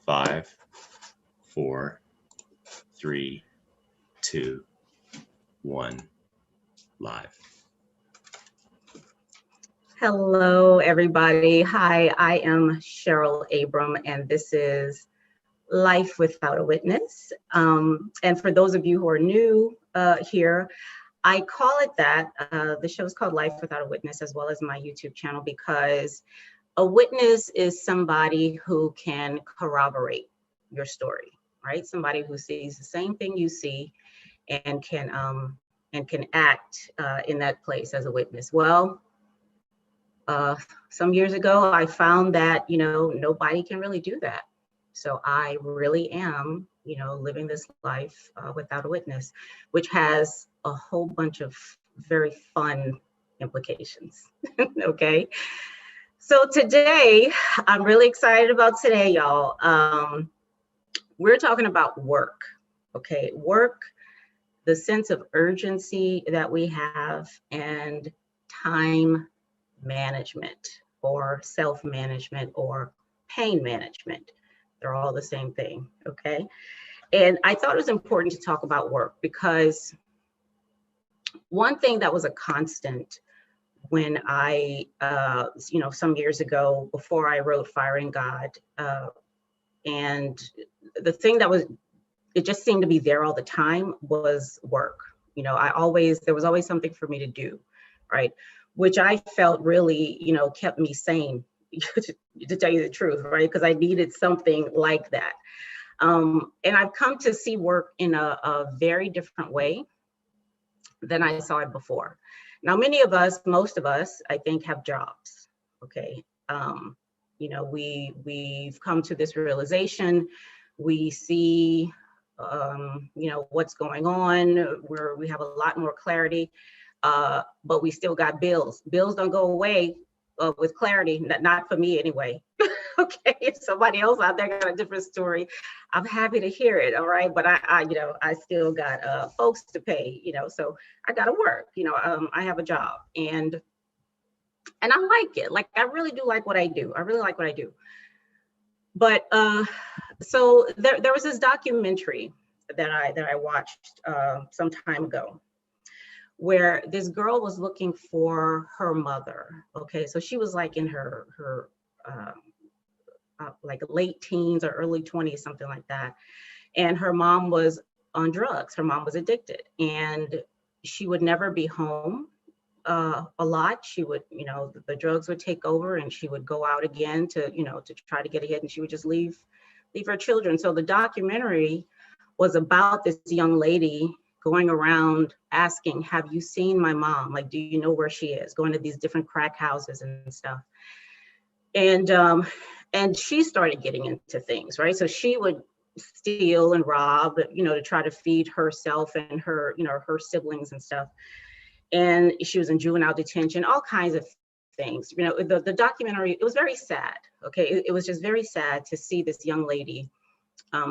5, 4, 3, 2, 1, live. Hello, everybody. Hi, I am Cheryl Abram, and this is Life Without a Witness. And for those of you who are new here, I call it that. The show is called Life Without a Witness, as well as my YouTube channel, because a witness is somebody who can corroborate your story, right? Somebody who sees the same thing you see and can act in that place as a witness. Well, some years ago, I found that, nobody can really do that. So I really am, living this life without a witness, which has a whole bunch of very fun implications. Okay. So today, I'm really excited about today, y'all. We're talking about work. Okay. Work, the sense of urgency that we have, and time management or self-management or pain management. They're all the same thing, okay? And I thought it was important to talk about work because one thing that was a constant when I, some years ago, before I wrote Firing God, and the thing that it just seemed to be there all the time was work. There was always something for me to do, right? Which I felt really, kept me sane, to tell you the truth, right? Because I needed something like that. And I've come to see work in a very different way than I saw it before. Now, most of us, I think, have jobs, okay? We've come to this realization. We see, what's going on, we have a lot more clarity. But we still got bills. Bills don't go away with clarity, not for me anyway. Okay, if somebody else out there got a different story, I'm happy to hear it. All right, but I still got folks to pay. So I got to work. I have a job, and I like it. Like, I really do like what I do. I really like what I do. But so there was this documentary that I watched some time ago, where this girl was looking for her mother. Okay, so she was like in her like late teens or early 20s, something like that. And her mom was on drugs. Her mom was addicted, and she would never be home a lot. She would, the drugs would take over, and she would go out again to try to get ahead, and she would just leave her children. So the documentary was about this young lady going around asking, have you seen my mom? Like, do you know where she is? Going to these different crack houses and stuff. And she started getting into things, right? So she would steal and rob, to try to feed herself and her, her siblings and stuff. And she was in juvenile detention, all kinds of things. The documentary, it was very sad, okay? It was just very sad to see this young lady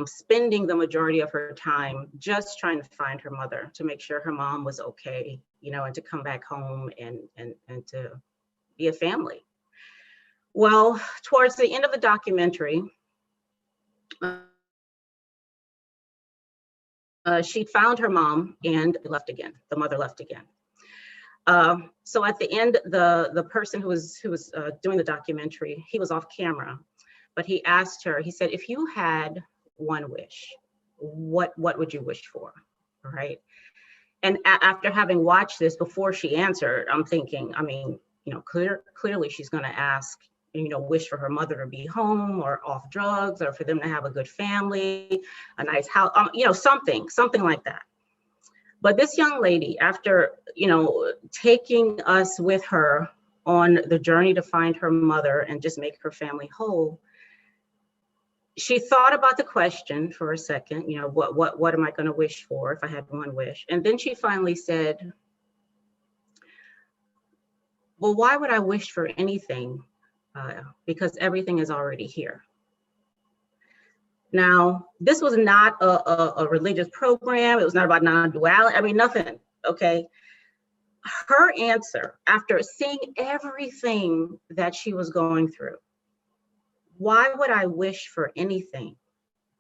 spending the majority of her time just trying to find her mother, to make sure her mom was okay, and to come back home and to be a family. Well, towards the end of the documentary, she found her mom and left again. The mother left again. So at the end, the person who was doing the documentary, he was off camera, but he asked her, he said, if you had one wish, what would you wish for? All right. And after having watched this, before she answered, I'm thinking, clearly she's going to ask, wish for her mother to be home or off drugs, or for them to have a good family, a nice house, something like that. But this young lady, after, taking us with her on the journey to find her mother and just make her family whole, she thought about the question for a second, what am I going to wish for if I had one wish? And then she finally said, well, why would I wish for anything? Because everything is already here. Now, this was not a religious program. It was not about non-duality. Nothing, okay? Her answer, after seeing everything that she was going through, why would I wish for anything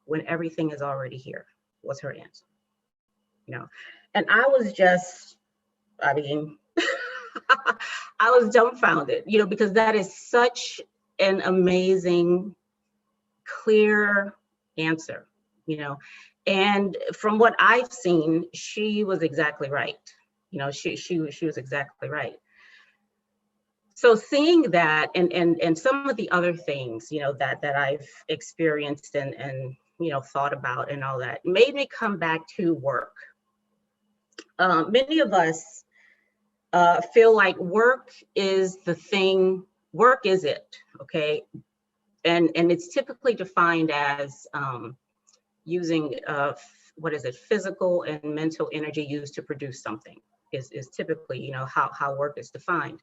when everything is already here? Was her answer. And I was just, I mean, I was dumbfounded, because that is such an amazing, clear answer, and from what I've seen, she was exactly right. She was exactly right. So seeing that, and some of the other things, that I've experienced and thought about and all that, made me come back to work. Many of us feel like work is the thing, work is it, okay? And it's typically defined as using, physical and mental energy used to produce something is typically, how work is defined.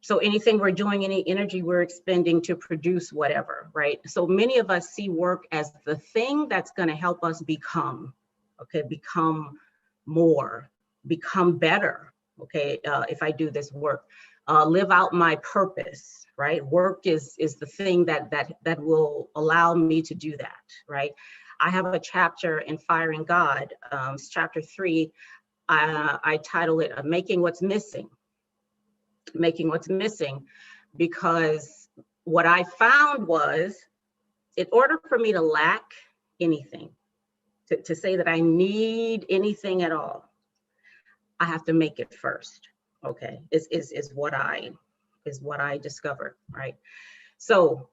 So anything we're doing, any energy we're expending to produce whatever, right? So many of us see work as the thing that's going to help us become, become more, become better, if I do this work, live out my purpose, right? Work is the thing that will allow me to do that, right? I have a chapter in Firing God, chapter 3. I title it Making What's Missing. Making what's missing, because what I found was, in order for me to lack anything, to say that I need anything at all, I have to make it first. Okay, is what I discovered, right? So,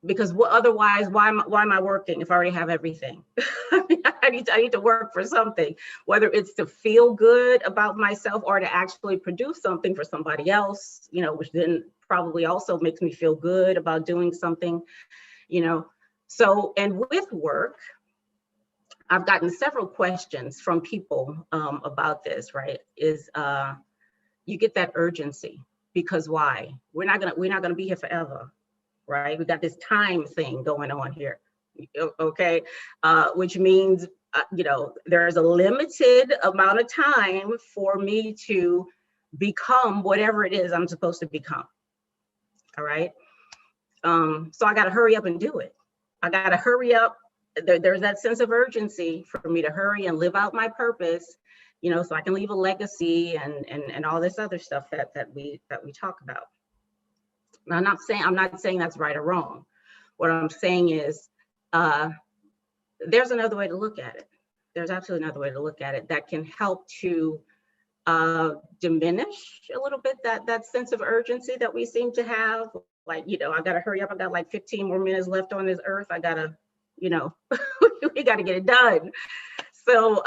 because otherwise, why am I working if I already have everything? I need to work for something, whether it's to feel good about myself or to actually produce something for somebody else, which then probably also makes me feel good about doing something, So, and with work, I've gotten several questions from people about this, right? You get that urgency, because why? We're not gonna be here forever, right? We got this time thing going on here, okay? Which means, there's a limited amount of time for me to become whatever it is I'm supposed to become, all right? So I gotta hurry up and do it. I gotta hurry up. There's that sense of urgency for me to hurry and live out my purpose, so I can leave a legacy and all this other stuff that we talk about. Now, I'm not saying that's right or wrong. What I'm saying is, there's another way to look at it. There's absolutely another way to look at it that can help to diminish a little bit that sense of urgency that we seem to have. Like, I gotta hurry up. I got like 15 more minutes left on this earth. I gotta, we gotta get it done. So,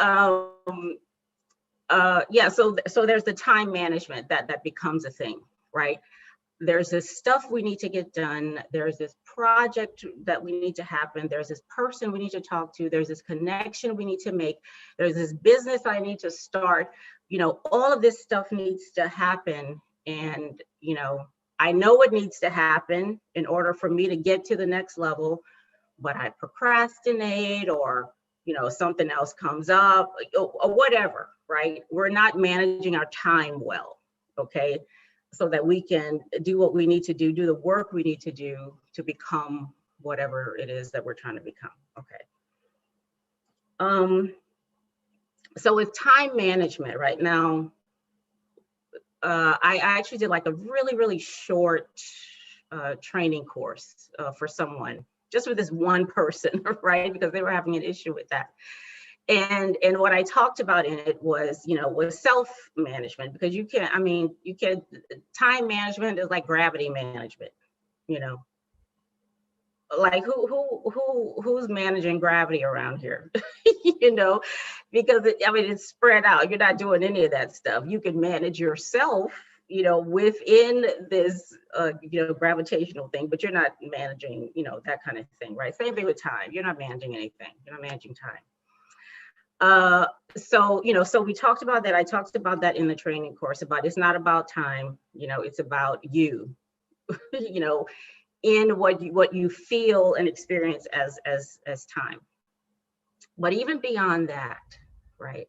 yeah. So there's the time management that becomes a thing, right? There's this stuff we need to get done. There's this project that we need to happen. There's this person we need to talk to. There's this connection we need to make. There's this business I need to start. All of this stuff needs to happen. And, I know it needs to happen in order for me to get to the next level, but I procrastinate, or, something else comes up, or whatever, right? We're not managing our time well, okay? So that we can do what we need to do the work we need to do to become whatever it is that we're trying to become, okay? So with time management right now, I actually did like a really, really short training course for someone, just with this one person, right? Because they were having an issue with that. And what I talked about in it was, was self-management, because time management is like gravity management, like who's managing gravity around here, because it's spread out. You're not doing any of that stuff. You can manage yourself, within this, gravitational thing, but you're not managing, that kind of thing, right? Same thing with time. You're not managing anything. You're not managing time. So we talked about that. I talked about that in the training course, about it's not about time, it's about you, in what you feel and experience as time. But even beyond that, right?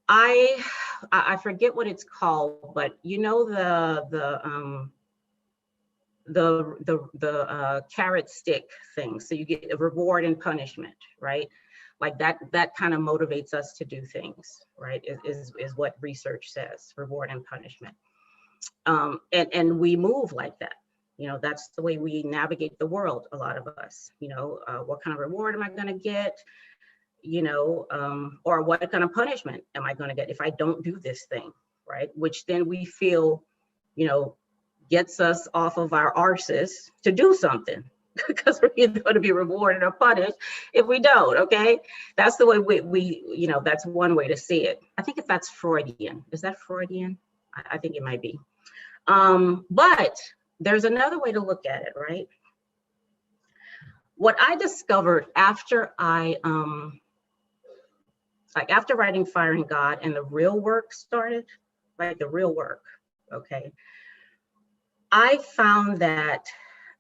I forget what it's called, but the the carrot stick thing. So you get a reward and punishment, right? Like that kind of motivates us to do things, right? Is what research says, reward and punishment. And we move like that. You know, that's the way we navigate the world, a lot of us. You know, what kind of reward am I going to get? You know, or what kind of punishment am I going to get if I don't do this thing, right? Which then we feel, you know, gets us off of our arses to do something, because we're either going to be rewarded or punished if we don't. Okay, that's the way we you know, that's one way to see it. I think if that's Freudian. Is that Freudian? I think it might be. But there's another way to look at it, right? What I discovered after I like after writing Fire and God and the real work started, like the real work, okay, I found that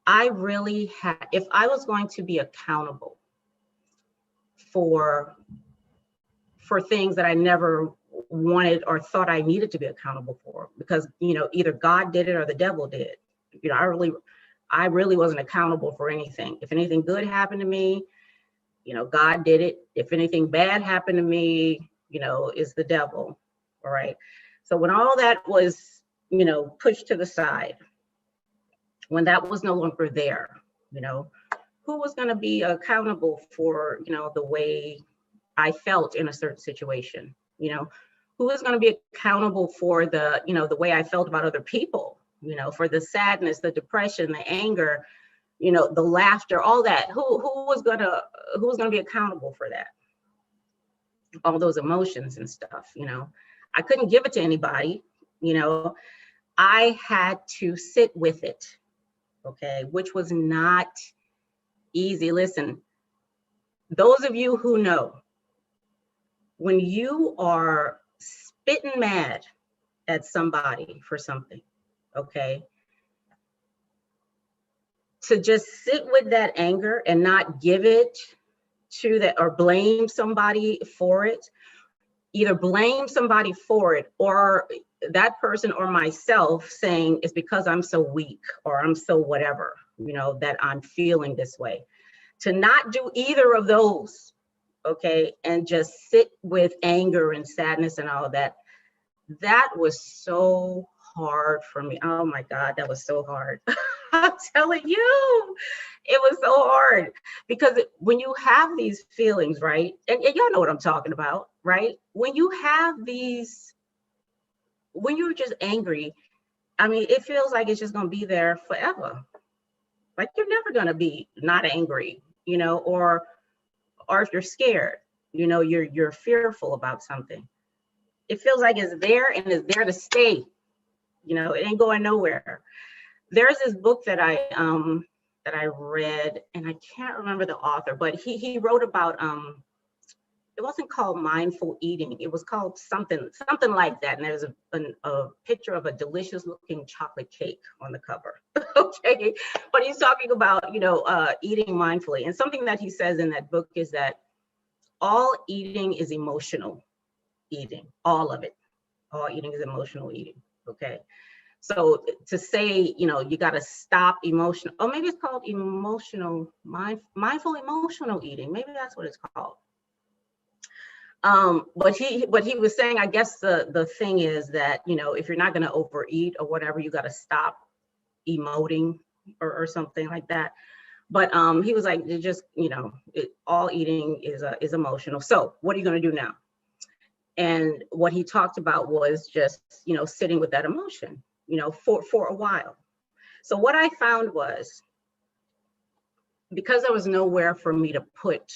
I really had, if I was going to be accountable for things that I never wanted or thought I needed to be accountable for, because, you know, either God did it or the devil did. You know, I really wasn't accountable for anything. If anything good happened to me, you know, God did it. If anything bad happened to me, you know, it's the devil. All right. So when all that was, you know, pushed to the side, when that was no longer there, you know, who was going to be accountable for, you know, the way I felt in a certain situation? You know, who was going to be accountable for the, you know, the way I felt about other people, you know, for the sadness, the depression, the anger, you know, the laughter, all that? Who was going to be accountable for that? All those emotions and stuff, you know. I couldn't give it to anybody, you know. I had to sit with it, okay, which was not easy. Listen, those of you who know, when you are spitting mad at somebody for something, okay, to just sit with that anger and not give it to that, or blame somebody for it, either blame somebody for it or that person or myself saying it's because I'm so weak or I'm so whatever, you know, that I'm feeling this way. To not do either of those, okay, and just sit with anger and sadness and all that, that was so hard for me. Oh my God, that was so hard. I'm telling you, it was so hard, because when you have these feelings, right? And y'all know what I'm talking about, right? When you have these, when you're just angry, I mean, it feels like it's just going to be there forever. Like you're never going to be not angry, you know, or if you're scared, you know, you're fearful about something. It feels like it's there and it's there to stay. You know, it ain't going nowhere. There's this book that I read, and I can't remember the author, but he wrote about it wasn't called mindful eating. It was called something like that. And there's a picture of a delicious looking chocolate cake on the cover. Okay, but he's talking about, you know, eating mindfully, and something that he says in that book is that all eating is emotional eating, all of it. All eating is emotional eating. Okay. So to say, you know, you got to stop emotional, or maybe it's called mindful emotional eating. Maybe that's what it's called. But he was saying, I guess the thing is that, you know, if you're not going to overeat or whatever, you got to stop emoting or something like that. But he was like, it just, you know, all eating is emotional. So what are you going to do now? And what he talked about was just, you know, sitting with that emotion, you know, for a while. So what I found was, because there was nowhere for me to put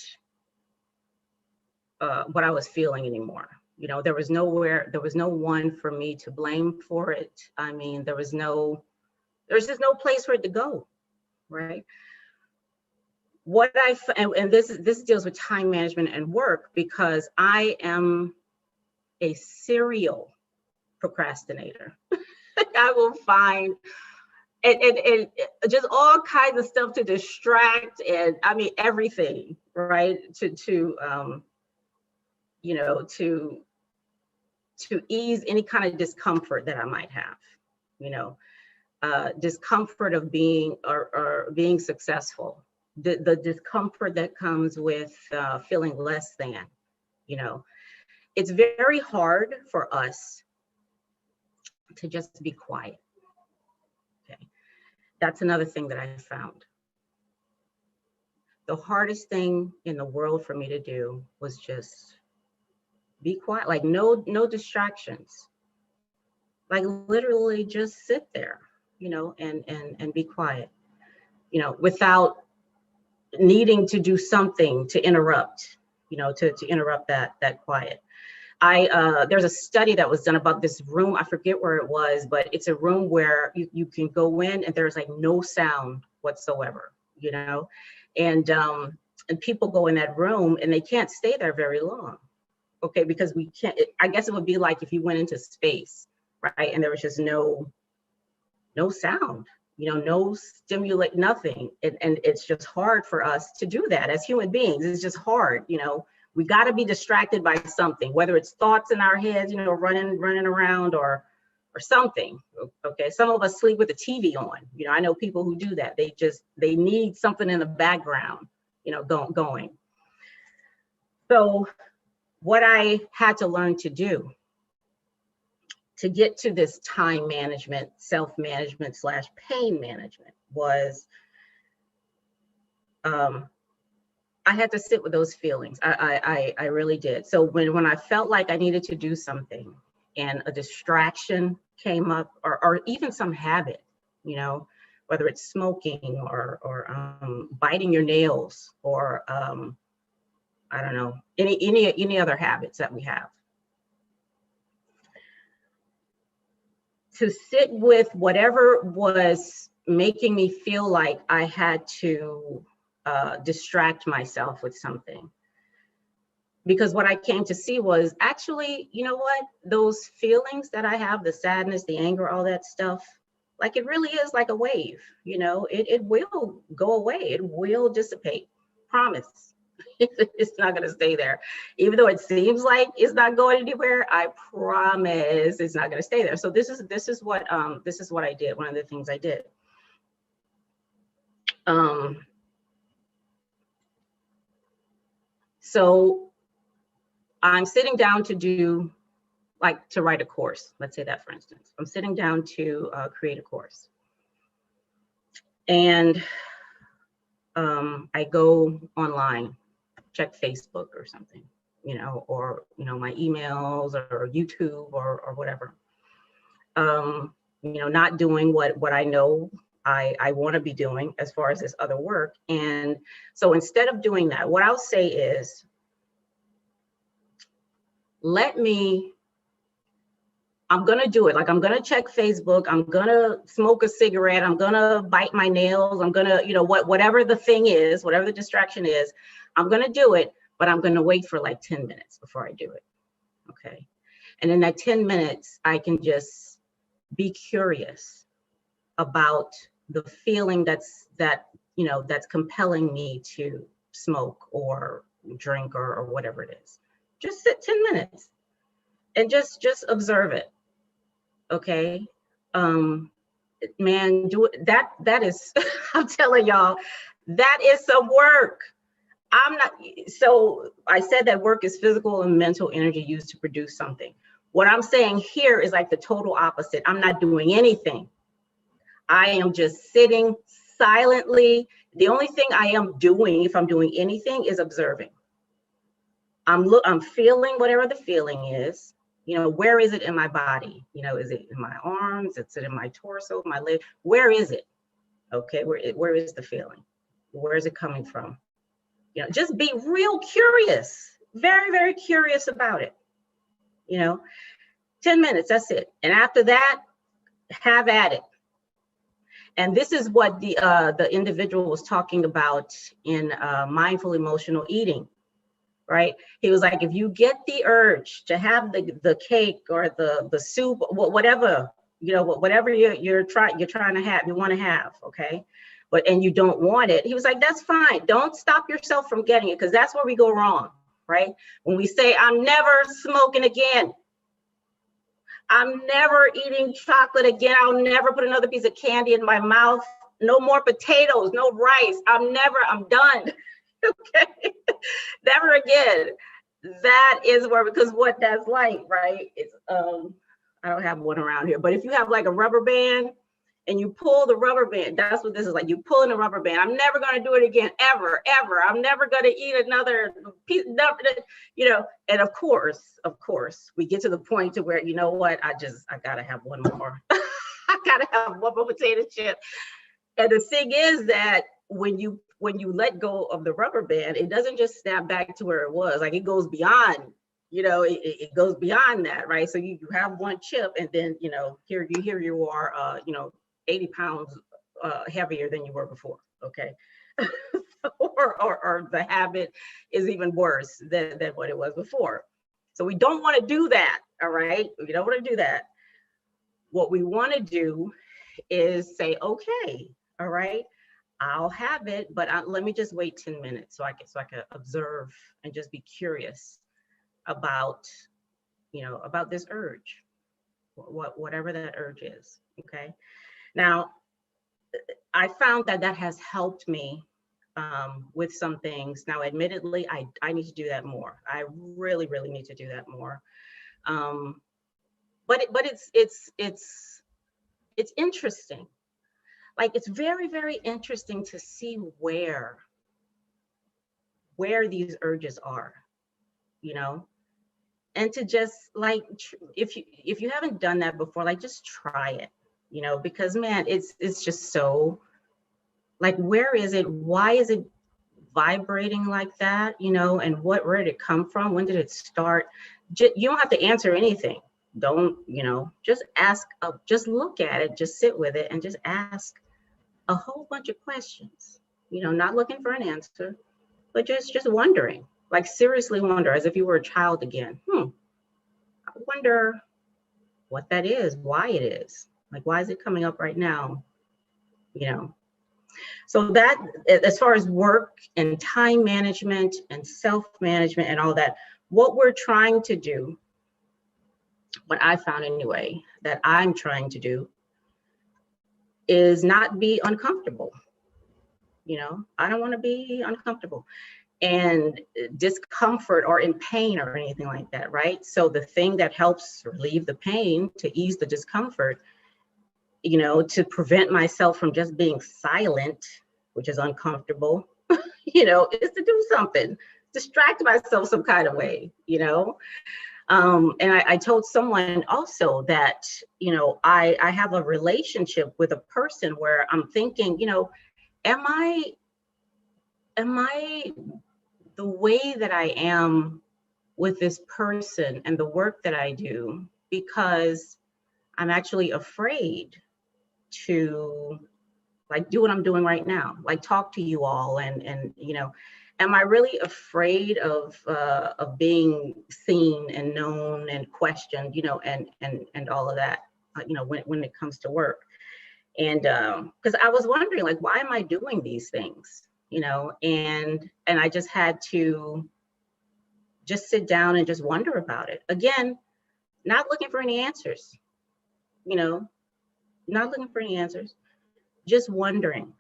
what I was feeling anymore. You know, there was no one for me to blame for it. I mean, there's just no place for it to go, right? And this deals with time management and work, because I am a serial procrastinator. I will find and just all kinds of stuff to distract, and I mean everything, right? To you know, to ease any kind of discomfort that I might have, you know. discomfort of being or being successful, the discomfort that comes with feeling less than, you know. It's very hard for us to just be quiet. Okay, that's another thing that I found. The hardest thing in the world for me to do was just be quiet, like no distractions, like literally just sit there, you know, and be quiet, you know, without needing to do something to interrupt, you know, to interrupt that quiet. There's a study that was done about this room. I forget where it was, but it's a room where you can go in and there's like no sound whatsoever, you know, and people go in that room and they can't stay there very long. Okay, because we can't. I guess it would be like if you went into space, right, and there was just no sound, you know, no stimulate, nothing, and it's just hard for us to do that as human beings. It's just hard, you know. We got to be distracted by something, whether it's thoughts in our heads, you know, running around or something. Okay, some of us sleep with the TV on. You know, I know people who do that. They need something in the background, you know, going. So what I had to learn to do to get to this time management, self-management / pain management was I had to sit with those feelings. I really did. So when I felt like I needed to do something and a distraction came up, or even some habit, you know, whether it's smoking or biting your nails or I don't know, any other habits that we have. To sit with whatever was making me feel like I had to distract myself with something. Because what I came to see was actually, you know what, those feelings that I have, the sadness, the anger, all that stuff, like it really is like a wave, you know, it will go away, it will dissipate, promise. It's not going to stay there. Even though it seems like it's not going anywhere, I promise it's not going to stay there. So this is what I did. One of the things I did. So I'm sitting down to write a course. Let's say that, for instance. I'm sitting down to create a course. And I go online, check Facebook or something, you know, or, you know, my emails or YouTube or whatever. You know, not doing what I know I want to be doing as far as this other work. And so instead of doing that, what I'll say is, I'm going to do it. Like, I'm going to check Facebook. I'm going to smoke a cigarette. I'm going to bite my nails. I'm going to, you know, whatever the thing is, whatever the distraction is, I'm going to do it, but I'm going to wait for like 10 minutes before I do it. Okay. And in that 10 minutes, I can just be curious about the feeling that's compelling me to smoke or drink or whatever it is. Just sit 10 minutes and just observe it. Okay. Man, do it. That is, I'm telling y'all, that is some work. So I said that work is physical and mental energy used to produce something. What I'm saying here is like the total opposite. I'm not doing anything. I am just sitting silently. The only thing I am doing, if I'm doing anything, is observing. I'm feeling whatever the feeling is. You know, where is it in my body? You know, is it in my arms? Is it in my torso, my leg? Where is it? Okay, where is the feeling? Where is it coming from? You know, just be real curious, very, very curious about it. You know, 10 minutes, that's it. And after that, have at it. And this is what the individual was talking about in mindful emotional eating, right? He was like, if you get the urge to have the cake or the soup, whatever, you know, whatever you're trying to have, you want to have, okay? And you don't want it. He was like, that's fine. Don't stop yourself from getting it, because that's where we go wrong, right? When we say, I'm never smoking again. I'm never eating chocolate again. I'll never put another piece of candy in my mouth. No more potatoes, no rice. I'm done. Okay. Never again. That is where, because what that's like, right? It's I don't have one around here, but if you have like a rubber band and you pull the rubber band, that's what this is like. You pull in a rubber band. I'm never going to do it again, ever, ever. I'm never going to eat another piece, you know. And of course, we get to the point to where, you know what, I gotta have one more. I gotta have one more potato chip. And the thing is that when you let go of the rubber band, it doesn't just snap back to where it was. Like, it goes beyond, you know, it goes beyond that, right? So you have one chip, and then, you know, here you are, you know, 80 pounds heavier than you were before, okay? or the habit is even worse than what it was before. So we don't want to do that, all right? We don't want to do that. What we want to do is say, okay, all right, I'll have it, but let me just wait 10 minutes so I can observe and just be curious about, you know, about this urge, whatever that urge is, okay? Now, I found that has helped me with some things. Now, admittedly, I need to do that more. I really, really need to do that more. But it's interesting. Like, it's very, very interesting to see where these urges are, you know, and to just, like, if you haven't done that before, like, just try it, you know, because, man, it's just so, like, where is it? Why is it vibrating like that, you know, and where did it come from? When did it start? You don't have to answer anything. Don't, you know, just ask, just look at it, just sit with it, and just ask a whole bunch of questions, you know, not looking for an answer, but just wondering, like, seriously wonder, as if you were a child again. I wonder what that is, why it is, like, why is it coming up right now, you know? So that, as far as work and time management and self-management and all that, what we're trying to do, what I found anyway, that I'm trying to do, is not be uncomfortable. You know, I don't want to be uncomfortable and discomfort or in pain or anything like that, right? So the thing that helps relieve the pain, to ease the discomfort, you know, to prevent myself from just being silent, which is uncomfortable, you know, is to do something, distract myself some kind of way, you know? And I told someone also that, you know, I have a relationship with a person where I'm thinking, you know, am I the way that I am with this person and the work that I do because I'm actually afraid to, like, do what I'm doing right now, like talk to you all, and you know, am I really afraid of being seen and known and questioned, you know, and all of that, you know, when it comes to work. And because I was wondering, like, why am I doing these things, you know, and I just had to just sit down and just wonder about it. Again, not looking for any answers, you know, not looking for any answers, just wondering.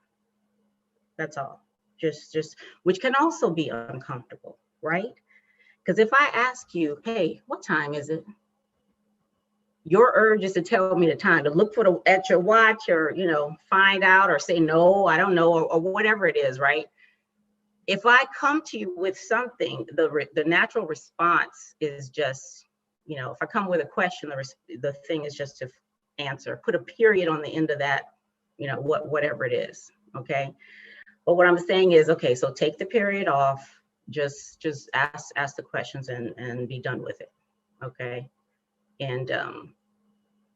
That's all. Just which can also be uncomfortable, right? Because if I ask you, hey, what time is it? Your urge is to tell me the time, to look at your watch, or, you know, find out, or say, no, I don't know, or whatever it is, right? If I come to you with something, the natural response is just, you know, if I come with a question, the thing is just to answer, put a period on the end of that, you know, whatever it is, okay? But what I'm saying is, okay, so take the period off, just ask the questions and be done with it, okay? And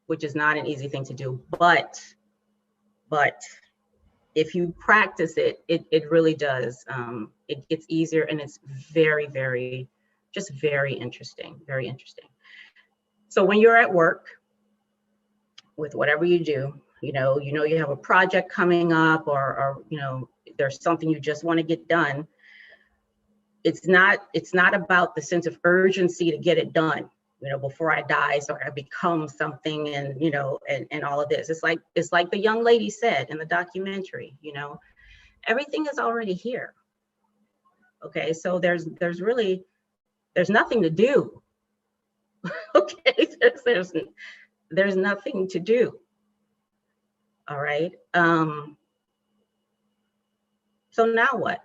which is not an easy thing to do, but if you practice it, it really does. It gets easier, and it's very, very, just very interesting, very interesting. So when you're at work with whatever you do, you know you have a project coming up, or you know, there's something you just want to get done. It's not about the sense of urgency to get it done. before I die, so I become something, and, and all of this. It's like the young lady said in the documentary, everything is already here. Okay, so there's nothing to do. Okay, there's nothing to do. All right. So now what?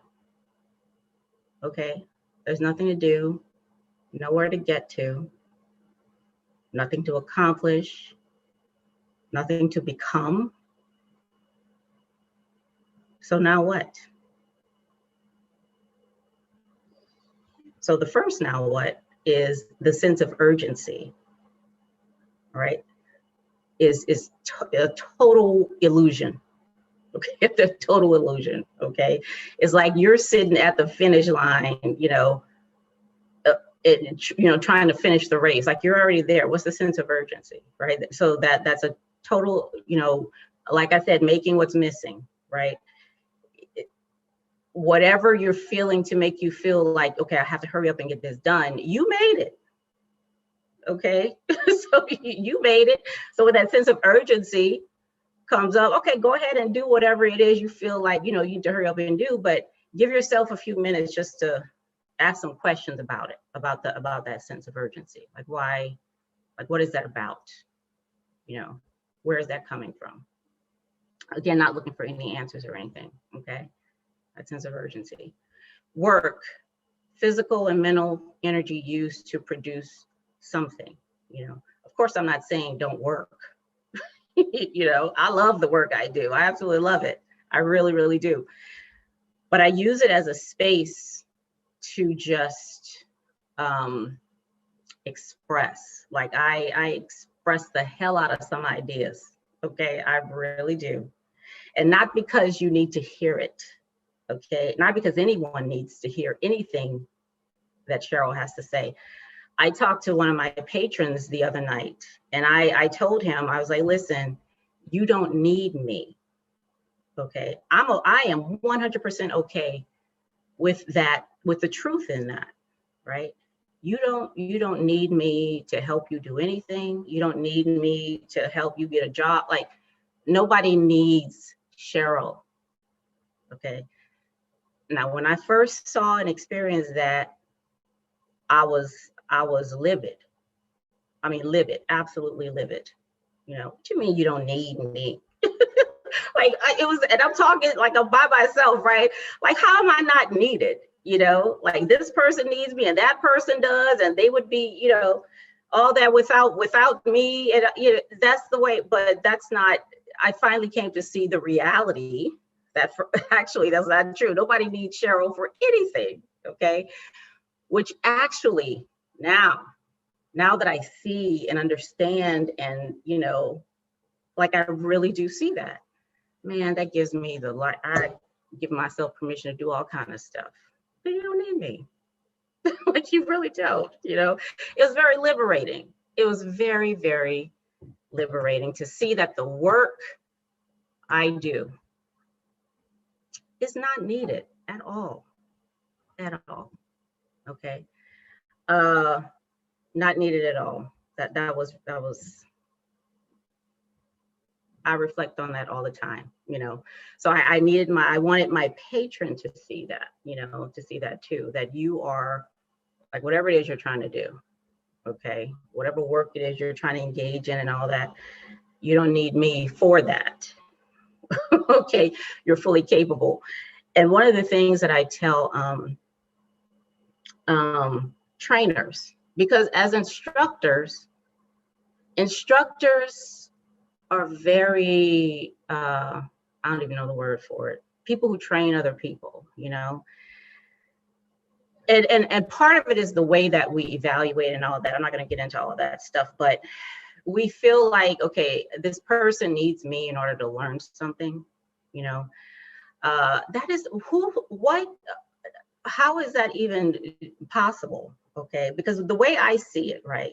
Okay, there's nothing to do, nowhere to get to, nothing to accomplish, nothing to become. So now what? So the first now what is the sense of urgency, right? Is a total illusion. Okay, it's a total illusion. Okay, it's like you're sitting at the finish line, trying to finish the race. Like, you're already there. What's the sense of urgency, right? So that's a total, like I said, making what's missing, right? Whatever you're feeling to make you feel like, okay, I have to hurry up and get this done, you made it. Okay, so you made it. So when that sense of urgency comes up, okay, go ahead and do whatever it is you feel like, you need to hurry up and do, but give yourself a few minutes just to ask some questions about it, about that sense of urgency. Like, why, like, what is that about? Where is that coming from? Again, not looking for any answers or anything. Okay, that sense of urgency. Work, physical and mental energy used to produce something. Of course, I'm not saying don't work. I love the work I do. I absolutely love it. I really, really do. But I use it as a space to just express. Like, I express the hell out of some ideas. Okay, I really do. And not because you need to hear it. Okay, not because anyone needs to hear anything that Cheryl has to say. I talked to one of my patrons the other night, and I told him, I was like, listen, you don't need me. Okay, I am 100% okay with that, with the truth in that, right? You don't need me to help you do anything. You don't need me to help you get a job. Like, nobody needs Cheryl. Okay. Now, when I first saw and experienced that, I was livid. I mean, livid, absolutely livid. What you mean you don't need me? Like, and I'm talking like I'm by myself, right? Like, how am I not needed? Like, this person needs me and that person does, and they would be, all that without me. And, that's the way, but that's not, I finally came to see the reality that actually that's not true. Nobody needs Cheryl for anything. Okay. Which actually now that I see and understand, and, like, I really do see that, man, that gives me I give myself permission to do all kind of stuff. But you don't need me. Like, you really don't, It was very liberating. It was very, very liberating to see that the work I do is not needed at all. At all. Okay. Not needed at all. That was I reflect on that all the time, So I wanted my patron to see that, to see that too, that you are, like, whatever it is you're trying to do, okay, whatever work it is you're trying to engage in and all that, you don't need me for that. Okay, you're fully capable. And one of the things that I tell trainers, because as instructors are very, I don't even know the word for it, people who train other people, and part of it is the way that we evaluate and all that. I'm not going to get into all of that stuff, but we feel like, okay, this person needs me in order to learn something, that is how is that even possible? Okay, because the way I see it, right,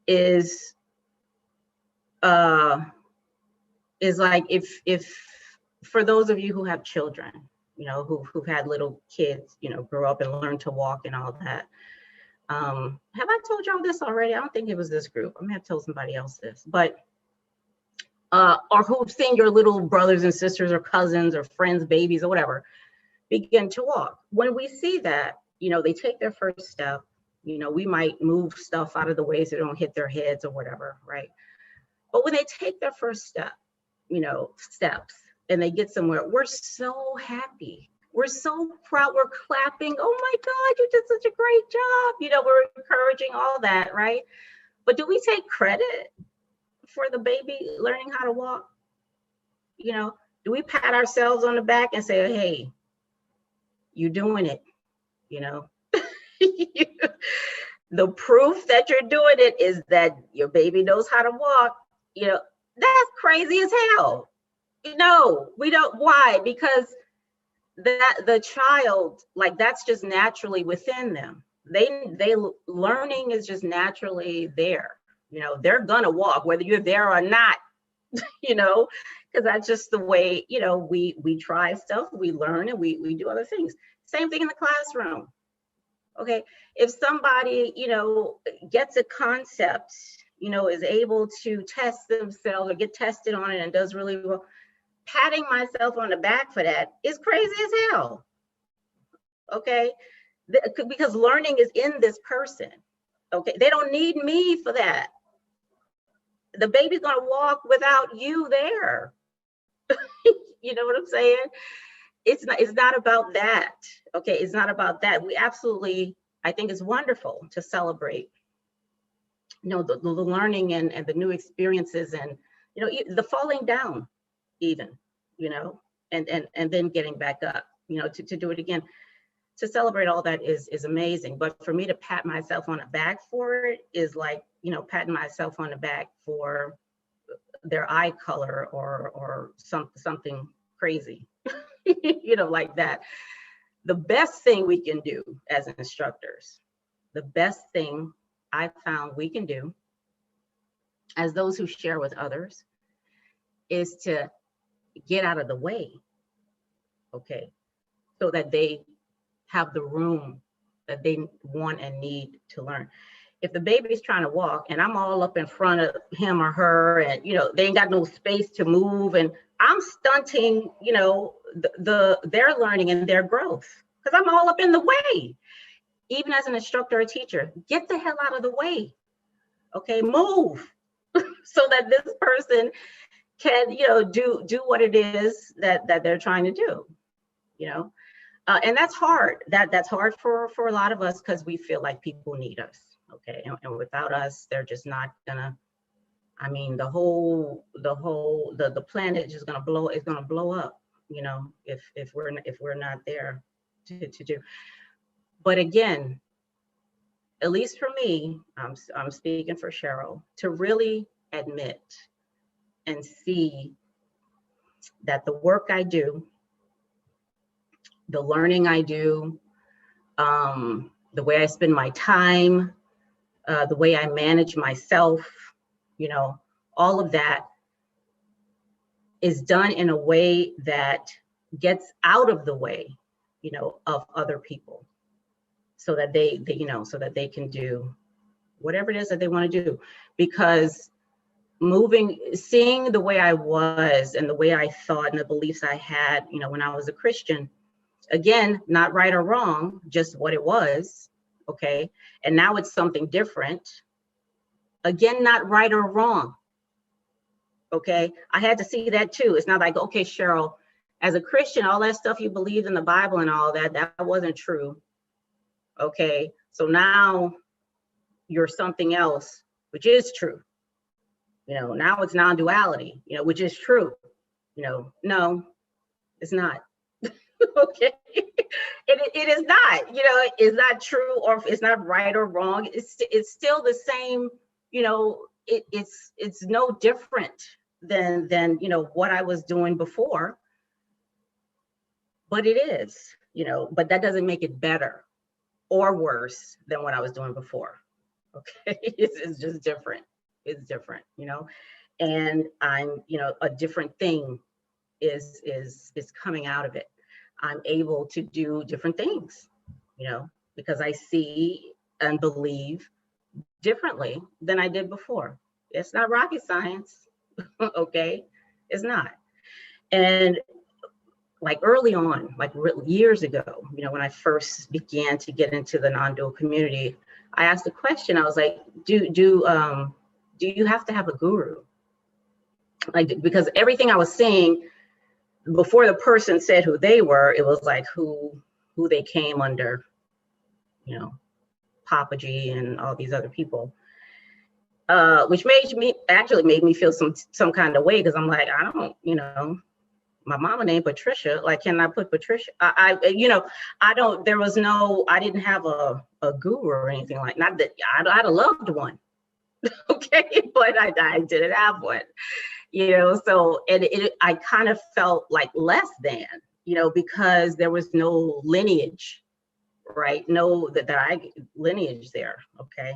is like, if for those of you who have children, who've had little kids, grow up and learn to walk and all that, Have I told y'all this already? I don't think it was this group. I may have told somebody else this, but or who've seen your little brothers and sisters or cousins or friends, babies or whatever, begin to walk. When we see that, they take their first step, we might move stuff out of the way so they don't hit their heads or whatever, right? But when they take their first step, steps, and they get somewhere, we're so happy. We're so proud. We're clapping. Oh my God, you did such a great job. We're encouraging all that, right? But do we take credit for the baby learning how to walk? Do we pat ourselves on the back and say, hey, you're doing it, The proof that you're doing it is that your baby knows how to walk. That's crazy as hell. No, we don't. Why? Because that the child, like, that's just naturally within them. They learning is just naturally there. They're gonna walk whether you're there or not. Because that's just the way, we try stuff, we learn, and we do other things. Same thing in the classroom. Okay, if somebody, gets a concept, is able to test themselves or get tested on it and does really well, patting myself on the back for that is crazy as hell. Okay, because learning is in this person. Okay, they don't need me for that. The baby's gonna walk without you there. You know what I'm saying? It's not about that. Okay, it's not about that. We absolutely, I think it's wonderful to celebrate, the learning and the new experiences, and the falling down even, and then getting back up, to do it again. To celebrate all that is amazing. But for me to pat myself on the back for it is like, patting myself on the back for their eye color or something crazy, like that. The best thing we can do as instructors, the best thing I found we can do as those who share with others, is to get out of the way, okay, so that they have the room that they want and need to learn. If the baby's trying to walk and I'm all up in front of him or her, and they ain't got no space to move, and I'm stunting, their learning and their growth because I'm all up in the way. Even as an instructor or teacher, get the hell out of the way. Okay, move so that this person can, do what it is that they're trying to do. And that's hard. That's hard for a lot of us because we feel like people need us. Okay, and without us, they're just not gonna. I mean, the planet is just gonna blow. It's gonna blow up. If we're not there to do. But again, at least for me, I'm speaking for Cheryl, to really admit and see that the work I do, the learning I do, the way I spend my time, the way I manage myself, all of that is done in a way that gets out of the way, of other people, so that they can do whatever it is that they want to do. Because seeing the way I was and the way I thought and the beliefs I had, when I was a Christian, again, not right or wrong, just what it was. Okay. And now it's something different. Again, not right or wrong. Okay. I had to see that too. It's not like, okay, Cheryl, as a Christian, all that stuff you believed in the Bible and all that, that wasn't true. Okay. So now you're something else, which is true. Now it's non-duality, which is true. No, it's not. Okay. It is not, it's not true, or it's not right or wrong. It's still the same, it's no different than what I was doing before. But it is, but that doesn't make it better or worse than what I was doing before. Okay. It's just different. It's different, and I'm, a different thing is coming out of it. I'm able to do different things, because I see and believe differently than I did before. It's not rocket science, okay? It's not. And like early on, like years ago, you know, when I first began to get into the non-dual community, I asked the question, I was like, do you have to have a guru? Like, because everything I was seeing before the person said who they were, it was like who they came under, you know, Papa G and all these other people, which made me feel some kind of way, because I'm like, I don't, you know, my mama named Patricia. Like, can I put Patricia? You know, I don't. There was no. I didn't have a guru or anything like. Not that I had a loved one, okay, but I didn't have one. You know, so I kind of felt like less than, you know, because there was no lineage, right? No that I lineage there, okay.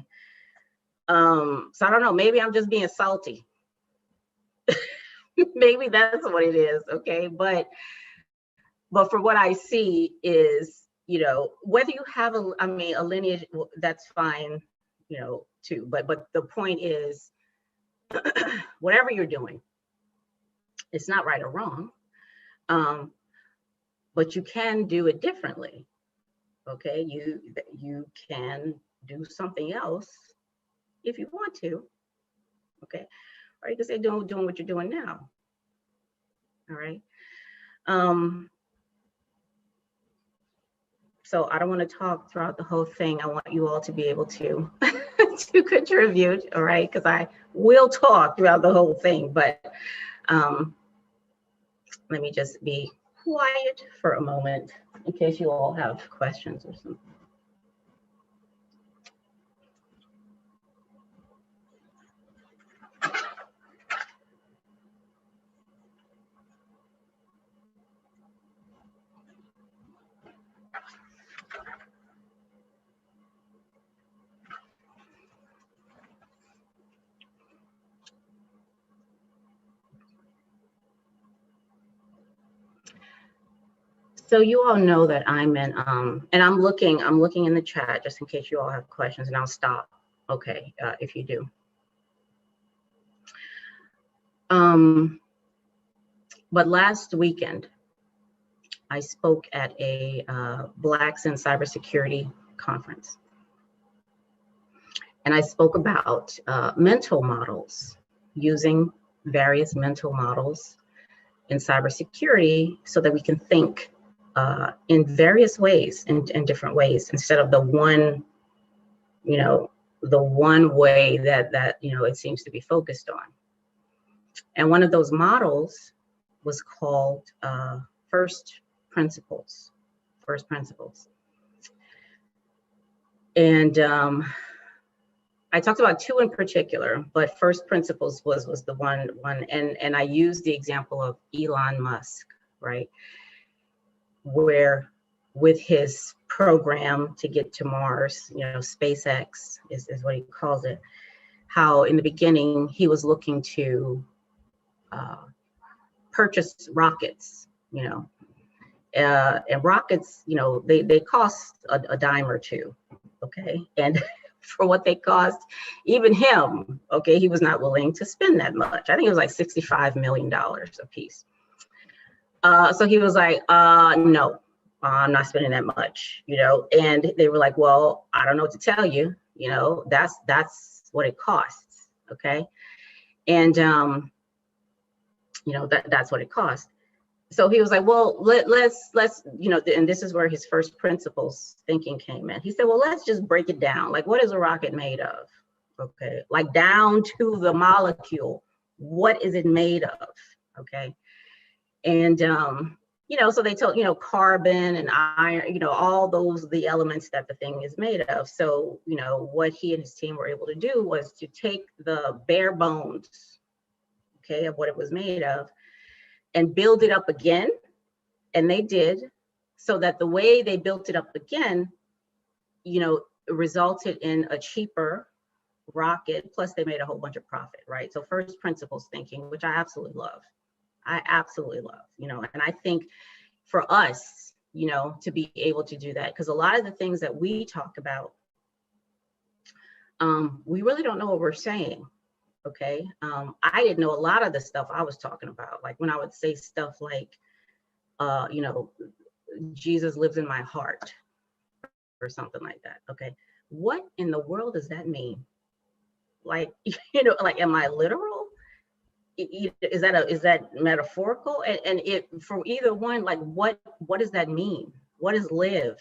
So I don't know. Maybe I'm just being salty. Maybe that's what it is, okay. But for what I see is, you know, whether you have a lineage, that's fine, you know, too. But the point is, whatever you're doing, it's not right or wrong, but you can do it differently, okay? You can do something else if you want to, okay? Or you can say doing what you're doing now, all right? So I don't want to talk throughout the whole thing. I want you all to be able to to contribute, all right? Because I will talk throughout the whole thing, but let me just be quiet for a moment in case you all have questions or something. So you all know that I'm in, and I'm looking in the chat just in case you all have questions, and I'll stop, okay, if you do. But last weekend, I spoke at a Blacks in Cybersecurity conference. And I spoke about mental models, using various mental models in cybersecurity so that we can think in various ways, in different ways, instead of the one, you know, the one way that you know, it seems to be focused on. And one of those models was called first principles. And I talked about two in particular, but first principles was the one, and I used the example of Elon Musk, right? Where with his program to get to Mars, you know, SpaceX is what he calls it, how in the beginning he was looking to purchase rockets, you know, and rockets, you know, they cost a dime or two, okay? And for what they cost, even him, okay, he was not willing to spend that much. I think it was like $65 million a piece. So he was like, no, I'm not spending that much, you know? And they were like, well, I don't know what to tell you, you know, that's what it costs, okay? And, you know, that's what it costs. So he was like, well, let's, you know, and this is where his first principles thinking came in. He said, well, let's just break it down. Like, what is a rocket made of? Okay, like down to the molecule, what is it made of? Okay. And, you know, so they told, you know, carbon and iron, you know, all those, the elements that the thing is made of. So, you know, what he and his team were able to do was to take the bare bones, okay, of what it was made of and build it up again. And they did, so that the way they built it up again, you know, resulted in a cheaper rocket, plus they made a whole bunch of profit, right? So first principles thinking, which I absolutely love. You know, and I think for us, you know, to be able to do that, because a lot of the things that we talk about, we really don't know what we're saying. Okay. I didn't know a lot of the stuff I was talking about. Like when I would say stuff like, you know, Jesus lives in my heart or something like that. Okay. What in the world does that mean? Like, you know, like, am I literal? Is that metaphorical? And it, for either one, like, what does that mean? What is live?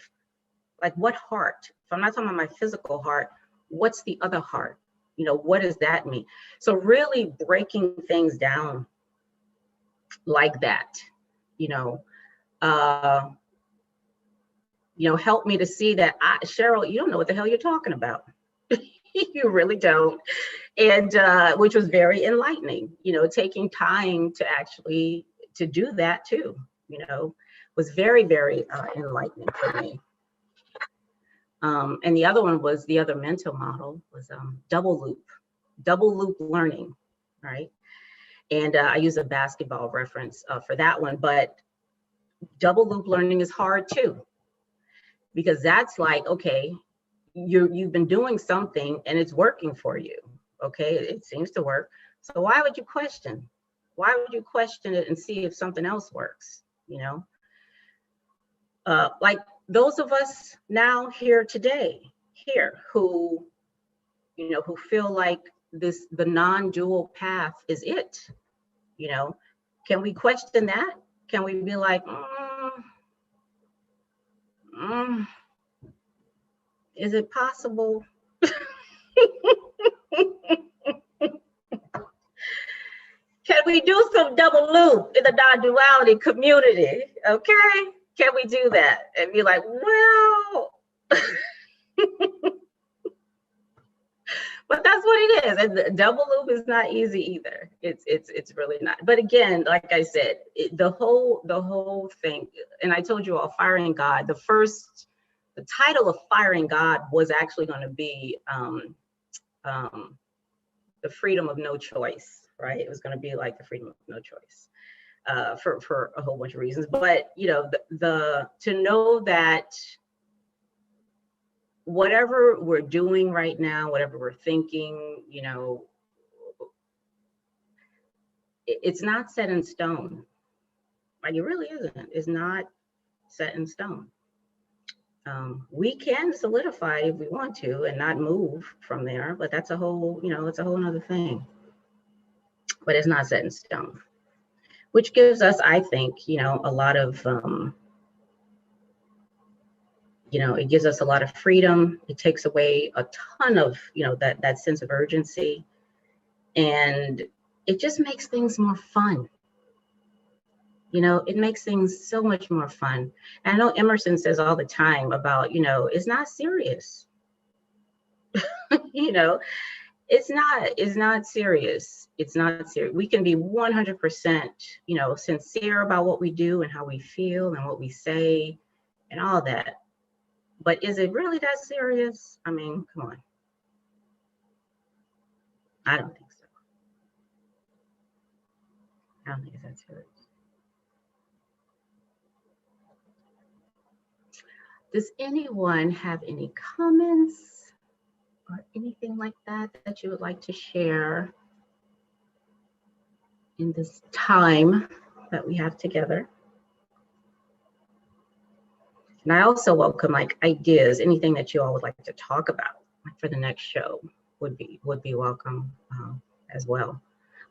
Like, what heart? If I'm not talking about my physical heart, what's the other heart? You know, what does that mean? So really breaking things down like that, you know, uh, help me to see that Cheryl, you don't know what the hell you're talking about. You really don't. And which was very enlightening, you know, taking time to actually to do that too, you know, was very, very enlightening for me. And the other one was, the other mental model was double loop learning, right? And I use a basketball reference for that one, but double loop learning is hard too, because that's like, okay, you've been doing something and it's working for you. Okay, it seems to work. So why would you question? Why would you question it and see if something else works? You know, like those of us now here today, here who, you know, who feel like the non-dual path is it. You know, can we question that? Can we be like, is it possible? Can we do some double loop in the non-duality community? Okay, can we do that? And be like, well, but that's what it is. And the double loop is not easy either. It's really not. But again, like I said, the whole thing, and I told you all, firing God. The title of firing God was actually going to be the freedom of no choice. Right? It was going to be like the freedom of no choice for a whole bunch of reasons. But you know, the to know that whatever we're doing right now, whatever we're thinking, you know, it's not set in stone. Like it really isn't. It's not set in stone. We can solidify if we want to and not move from there, but that's a whole, you know, it's a whole nother thing. But it's not set in stone, which gives us, I think, you know, a lot of, you know, it gives us a lot of freedom. It takes away a ton of, you know, that sense of urgency, and it just makes things more fun. You know, it makes things so much more fun. And I know Emerson says all the time about, you know, it's not serious. You know, it's not serious. It's not serious. We can be 100%, you know, sincere about what we do and how we feel and what we say and all that. But is it really that serious? I mean, come on. I don't think so. I don't think it's that serious. Does anyone have any comments or anything like that that you would like to share in this time that we have together? And I also welcome like ideas, anything that you all would like to talk about for the next show would be welcome as well.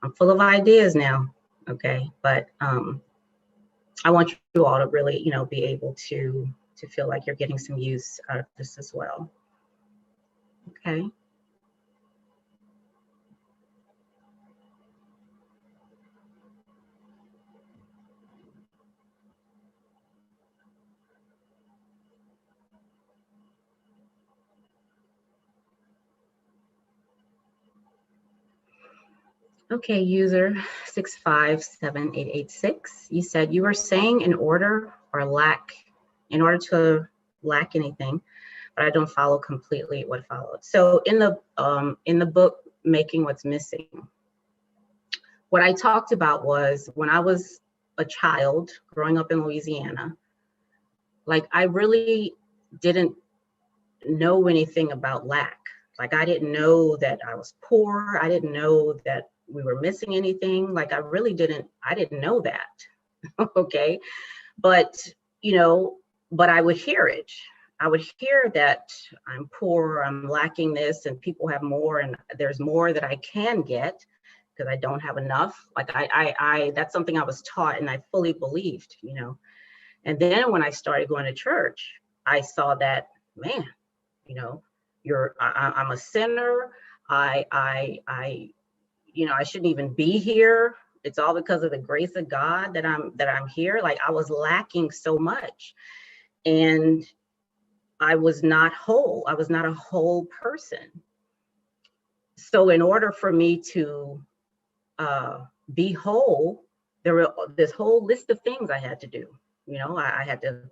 I'm full of ideas now, okay? But I want you all to really, you know, be able to feel like you're getting some use out of this as well. Okay. Okay, user 6578886. You said you were saying in order to lack anything, but I don't follow completely what followed. So in the book, Making What's Missing, what I talked about was when I was a child growing up in Louisiana, like I really didn't know anything about lack. Like, I didn't know that I was poor. I didn't know that we were missing anything. Like, I didn't know that. Okay. But, you know, but I would hear it. I would hear that I'm poor, I'm lacking this, and people have more, and there's more that I can get because I don't have enough. Like, that's something I was taught and I fully believed, you know. And then when I started going to church, I saw that, man, you know, I'm a sinner. You know, I shouldn't even be here. It's all because of the grace of God that I'm here. Like, I was lacking so much, and I was not whole. I was not a whole person. So in order for me to be whole, there were this whole list of things I had to do. You know, I had to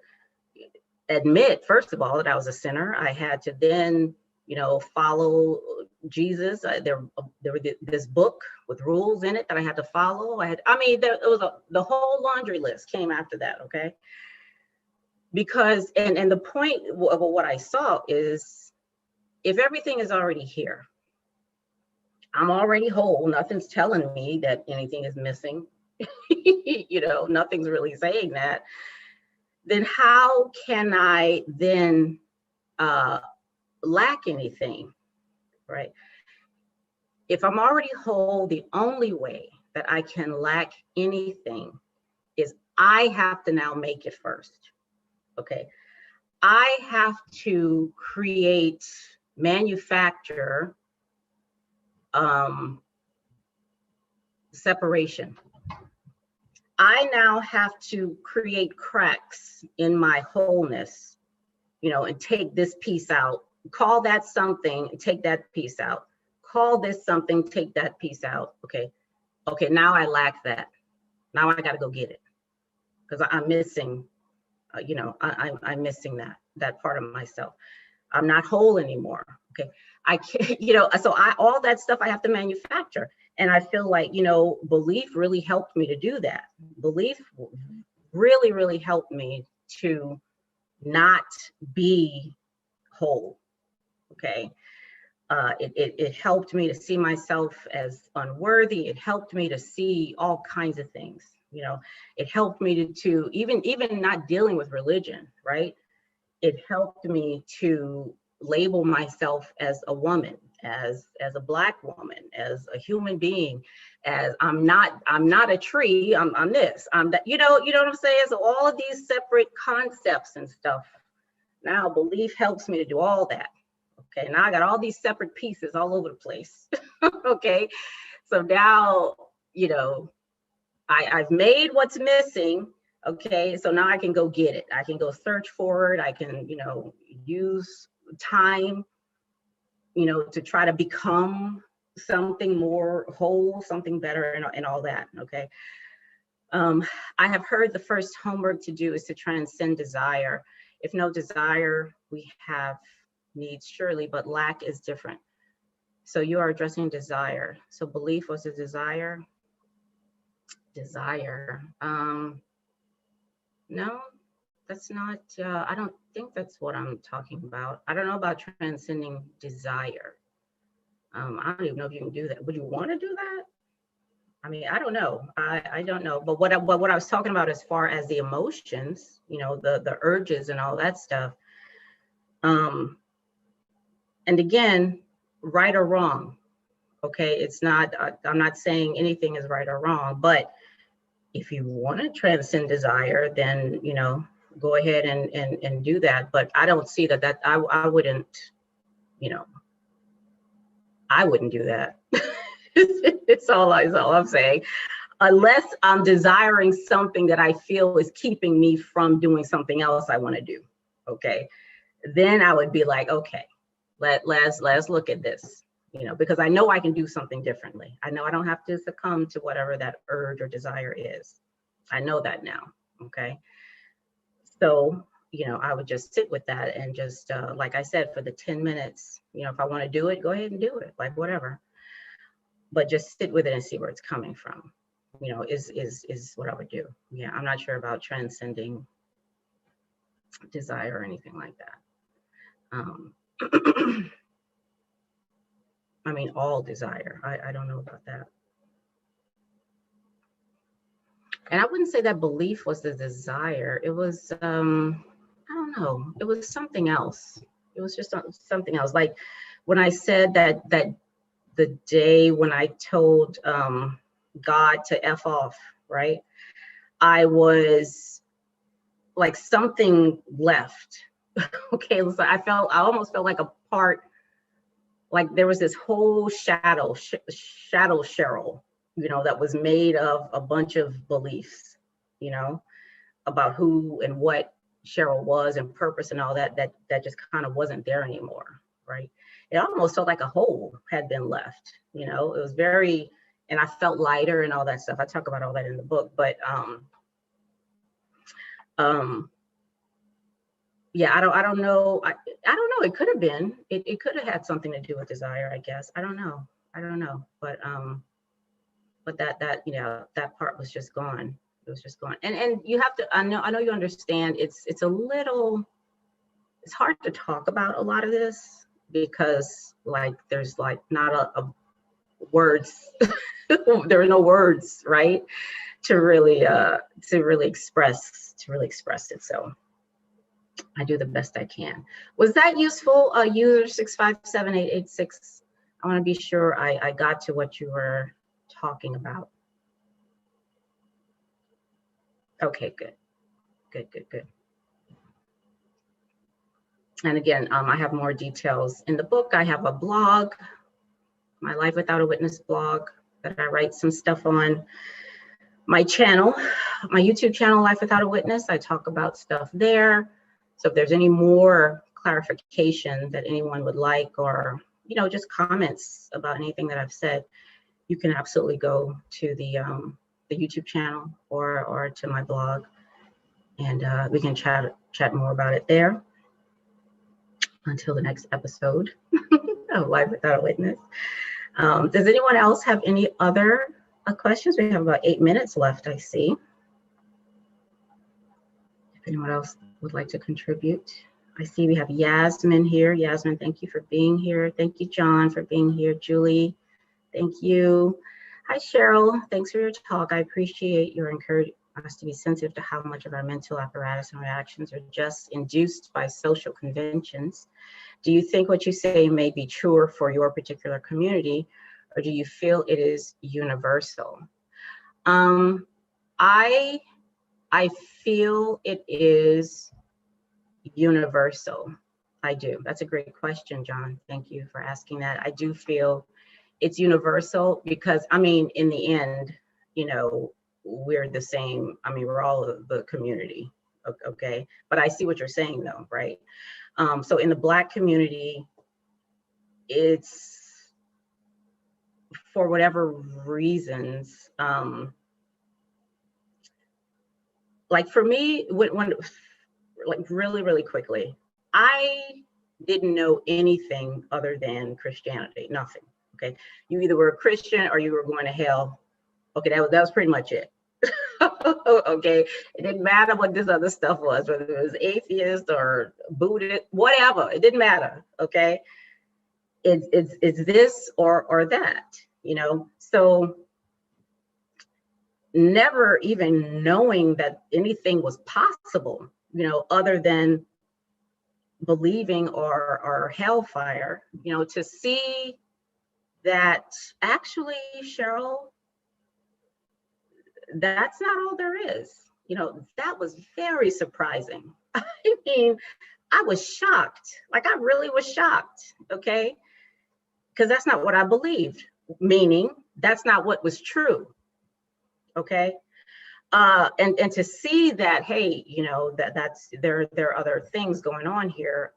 admit, first of all, that I was a sinner. I had to then, you know, follow Jesus. There was this book with rules in it that I had to follow. The whole laundry list came after that. Okay. Because, and the point of what I saw is, if everything is already here, I'm already whole. Nothing's telling me that anything is missing. You know, nothing's really saying that. Then how can I then lack anything, right? If I'm already whole, the only way that I can lack anything is I have to now make it first. Okay. I have to create, manufacture separation. I now have to create cracks in my wholeness, you know, and take this piece out, call that something, and take that piece out. Call this something, take that piece out. Okay. Okay, now I lack that. Now I got to go get it because I'm missing, you know, I'm missing that part of myself. I'm not whole anymore. Okay. I can't, you know, so all that stuff I have to manufacture. And I feel like, you know, belief really helped me to do that. Belief really, really helped me to not be whole. Okay. It helped me to see myself as unworthy. It helped me to see all kinds of things. You know, it helped me to even not dealing with religion, right? It helped me to label myself as a woman, as a Black woman, as a human being, as I'm not a tree, I'm this, I'm that, you know what I'm saying? So all of these separate concepts and stuff. Now belief helps me to do all that. Okay, now I got all these separate pieces all over the place. Okay, so now, you know, I've made what's missing. Okay, so now I can go get it. I can go search for it. I can, you know, use time, you know, to try to become something more whole, something better, and all that. Okay. I have heard the first homework to do is to transcend desire. If no desire, we have needs, surely, but lack is different. So you are addressing desire. So belief was a desire. Desire. No, that's not, I don't think that's what I'm talking about. I don't know about transcending desire. I don't even know if you can do that. Would you want to do that? I mean, I don't know. I don't know. But what I was talking about as far as the emotions, you know, the urges and all that stuff. And again, right or wrong. Okay, it's not, I'm not saying anything is right or wrong, but if you want to transcend desire, then, you know, go ahead and do that. But I don't see that I wouldn't, you know, I wouldn't do that. It's all I'm saying. Unless I'm desiring something that I feel is keeping me from doing something else I want to do. Okay. Then I would be like, okay, let's look at this, you know, because I know I can do something differently. I know I don't have to succumb to whatever that urge or desire is. I know that now. Okay. So, you know, I would just sit with that and just, like I said, for the 10 minutes, you know, if I want to do it, go ahead and do it, like whatever. But just sit with it and see where it's coming from, you know, is what I would do. Yeah, I'm not sure about transcending desire or anything like that. I mean, all desire. I don't know about that. And I wouldn't say that belief was the desire. It was, I don't know. It was something else. It was just something else. Like when I said that the day when I told God to F off, right? I was like something left. Okay, so I almost felt like a part, like there was this whole shadow Cheryl, that was made of a bunch of beliefs, about who and what Cheryl was and purpose and all that just kind of wasn't there anymore, right? It almost felt like a hole had been left, it was very, and I felt lighter and all that stuff. I talk about all that in the book, but yeah, I don't know. I don't know. It could have been. It could have had something to do with desire, I guess. I don't know. But that part was just gone. It was just gone. And you have to. I know you understand. It's a little. It's hard to talk about a lot of this because like there's like not a words. There are no words, right? To really express it. So I do the best I can. Was that useful, user 6578886? I want to be sure I got to what you were talking about. Okay, good. And again, I have more details in the book. I have a blog, my Life Without a Witness blog, that I write some stuff on. My channel, my YouTube channel, Life Without a Witness, I talk about stuff there. So if there's any more clarification that anyone would like, or just comments about anything that I've said, you can absolutely go to the YouTube channel or to my blog, and we can chat more about it there. Until the next episode of Life Without a Witness. Does anyone else have any other questions? We have about 8 minutes left, I see. If anyone else would like to contribute. I see we have Yasmine here. Yasmine, thank you for being here. Thank you, John, for being here. Julie, thank you. Hi, Cheryl. Thanks for your talk. I appreciate your encouraging us to be sensitive to how much of our mental apparatus and reactions are just induced by social conventions. Do you think what you say may be truer for your particular community, or do you feel it is universal? I feel it is universal. I do. That's a great question, John. Thank you for asking that. I do feel it's universal because, I mean, in the end, we're the same. I mean, we're all the community. Okay. But I see what you're saying though, right? So in the Black community, it's for whatever reasons, like for me, when like really quickly, I didn't know anything other than Christianity, nothing. Okay. You either were a Christian or you were going to hell. Okay. That was pretty much it. Okay. It didn't matter what this other stuff was, whether it was atheist or Buddhist, whatever. It didn't matter. Okay. It's this or that, so never even knowing that anything was possible, other than believing or hellfire, to see that actually, Cheryl, that's not all there is. That was very surprising. I mean, I was shocked. Like I really was shocked. Okay. Because that's not what I believed, meaning that's not what was true. Okay. And to see that, hey, that's there are other things going on here.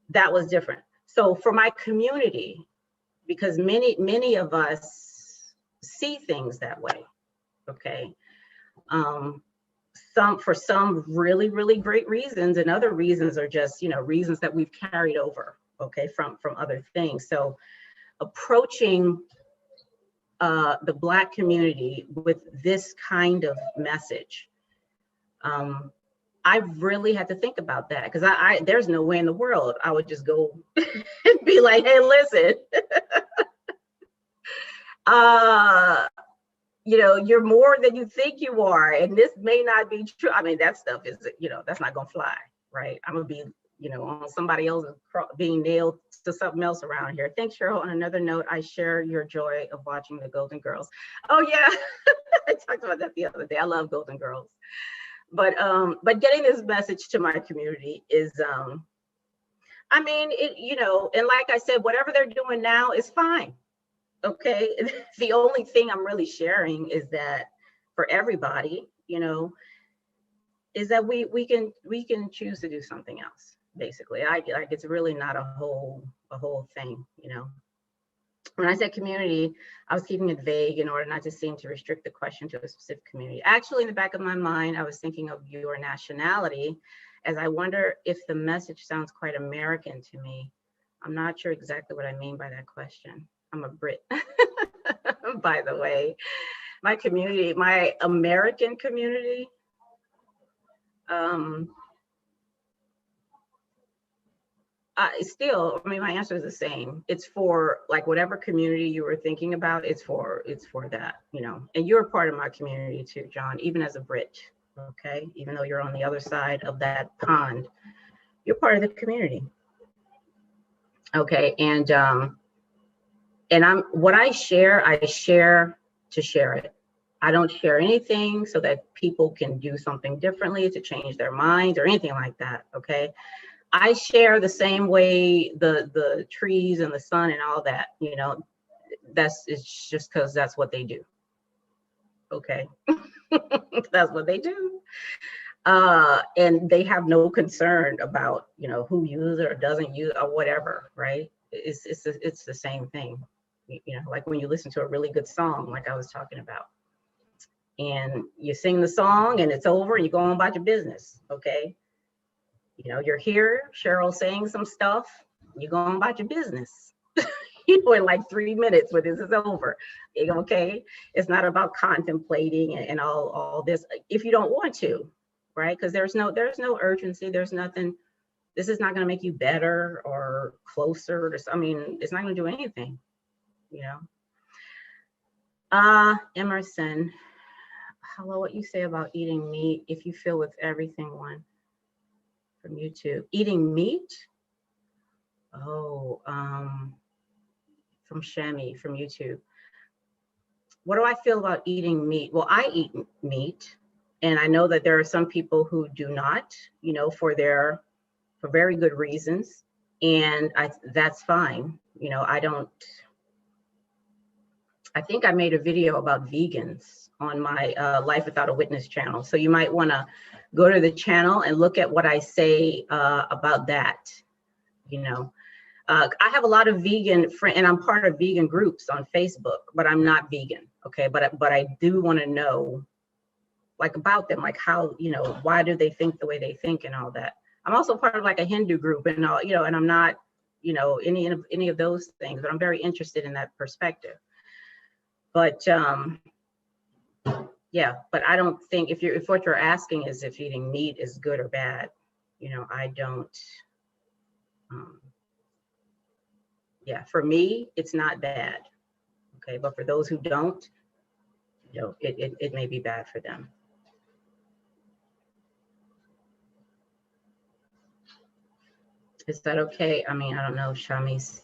That was different. So for my community, because many of us see things that way. Okay. For some really great reasons, and other reasons are just, reasons that we've carried over, okay, from other things. So approaching the Black community with this kind of message I really had to think about that, because I there's no way in the world I would just go and be like, hey, listen, you're more than you think you are, and this may not be true. I mean, that stuff is, that's not gonna fly, right? I'm gonna be, on somebody else being nailed to something else around here. Thanks, Cheryl. On another note, I share your joy of watching the Golden Girls. Oh yeah, I talked about that the other day. I love Golden Girls. But getting this message to my community is, I mean, and like I said, whatever they're doing now is fine. Okay. The only thing I'm really sharing is that for everybody, is that we can choose to do something else. Basically, like it's really not a whole thing, When I said community, I was keeping it vague in order not to seem to restrict the question to a specific community. Actually, in the back of my mind, I was thinking of your nationality, as I wonder if the message sounds quite American to me. I'm not sure exactly what I mean by that question. I'm a Brit, by the way. My community, my American community, my answer is the same. It's for like whatever community you were thinking about. It's for that, And you're a part of my community too, John. Even as a Brit, okay. Even though you're on the other side of that pond, you're part of the community, okay. And what I share to share it. I don't share anything so that people can do something differently, to change their minds or anything like that, okay. I share the same way the trees and the sun and all that, it's just because that's what they do. Okay. That's what they do. And they have no concern about, who uses it or doesn't use it or whatever, right? It's the same thing. Like when you listen to a really good song, like I was talking about, and you sing the song and it's over and you go on about your business, okay? You're here, Cheryl saying some stuff, you go on about your business, in like 3 minutes when this is over, okay? It's not about contemplating and all this if you don't want to, right? Because there's no urgency, there's nothing. This is not going to make you better or closer to, it's not going to do anything, Emerson, hello, what you say about eating meat if you feel with everything one? From YouTube, eating meat. Oh, from Shami from YouTube. What do I feel about eating meat? Well, I eat meat, and I know that there are some people who do not, for very good reasons, and that's fine. I think I made a video about vegans on my Life Without a Witness channel, so you might want to go to the channel and look at what I say about that. I have a lot of vegan friends, and I'm part of vegan groups on Facebook, but I'm not vegan, okay? But I do want to know, like, about them, like how, why do they think the way they think and all that. I'm also part of like a Hindu group and all, and I'm not, any of those things, but I'm very interested in that perspective. But yeah, but I don't think if what you're asking is if eating meat is good or bad, I don't. Yeah, for me, it's not bad. Okay, but for those who don't, it may be bad for them. Is that okay? I don't know, Shami's.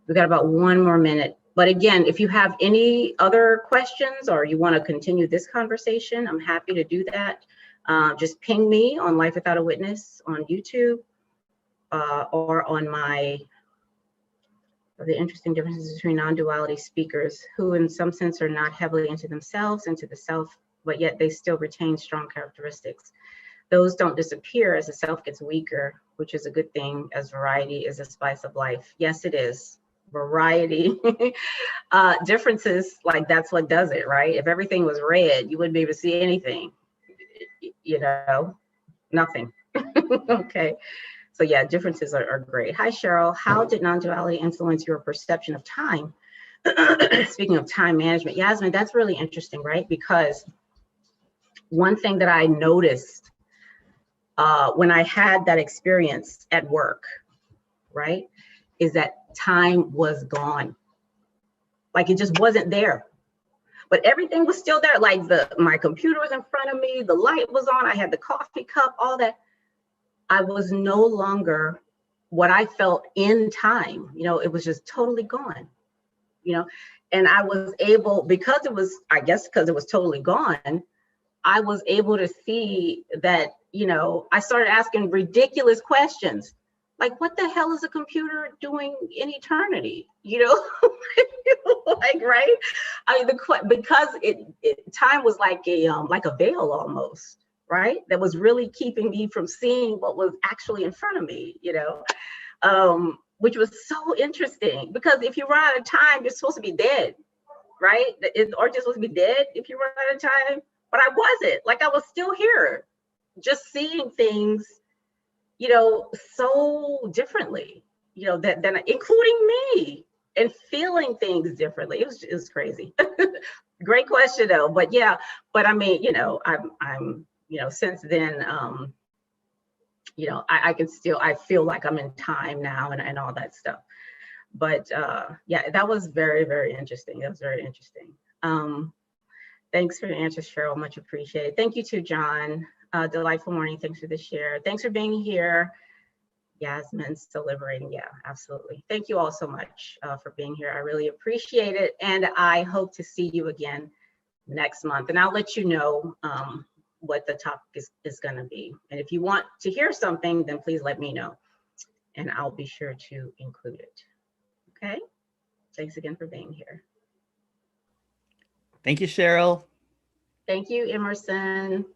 We got about 1 more minute. But again, if you have any other questions or you want to continue this conversation, I'm happy to do that. Just ping me on Life Without a Witness on YouTube or on the interesting differences between non-duality speakers who in some sense are not heavily into themselves, into the self, but yet they still retain strong characteristics. Those don't disappear as the self gets weaker, which is a good thing, as variety is a spice of life. Yes, it is. Variety. Differences, like that's what does it, right? If everything was red, you wouldn't be able to see anything, nothing. Okay. So yeah, differences are great. Hi, Cheryl. How did non-duality influence your perception of time? Speaking of time management, Yasmine, that's really interesting, right? Because one thing that I noticed when I had that experience at work, right, is that time was gone. Like it just wasn't there. But everything was still there. Like my computer was in front of me, the light was on, I had the coffee cup, all that. I was no longer what I felt in time. You know, it was just totally gone, you know. And I was able, because it was, I guess because it was totally gone, I was able to see that, you know, I started asking ridiculous questions. Like, what the hell is a computer doing in eternity? You know, like, right? I mean, because time was like a veil almost, right? That was really keeping me from seeing what was actually in front of me, you know, which was so interesting. Because if you run out of time, you're supposed to be dead, right? Or you're supposed to be dead if you run out of time. But I wasn't. Like I was still here, just seeing things, you know, so differently, you know, that including me, and feeling things differently. It was crazy. Great question though. But yeah, but I mean, you know, I'm you know, since then, you know, I can still, I feel like I'm in time now and all that stuff. But yeah, that was very, very interesting. That was very interesting. Thanks for your answers, Cheryl. Much appreciated. Thank you to John. Delightful morning. Thanks for the share. Thanks for being here. Yasmine, still liberating. Yeah, absolutely. Thank you all so much for being here. I really appreciate it. And I hope to see you again next month. And I'll let you know what the topic is going to be. And if you want to hear something, then please let me know. And I'll be sure to include it. Okay. Thanks again for being here. Thank you, Cheryl. Thank you, Emerson.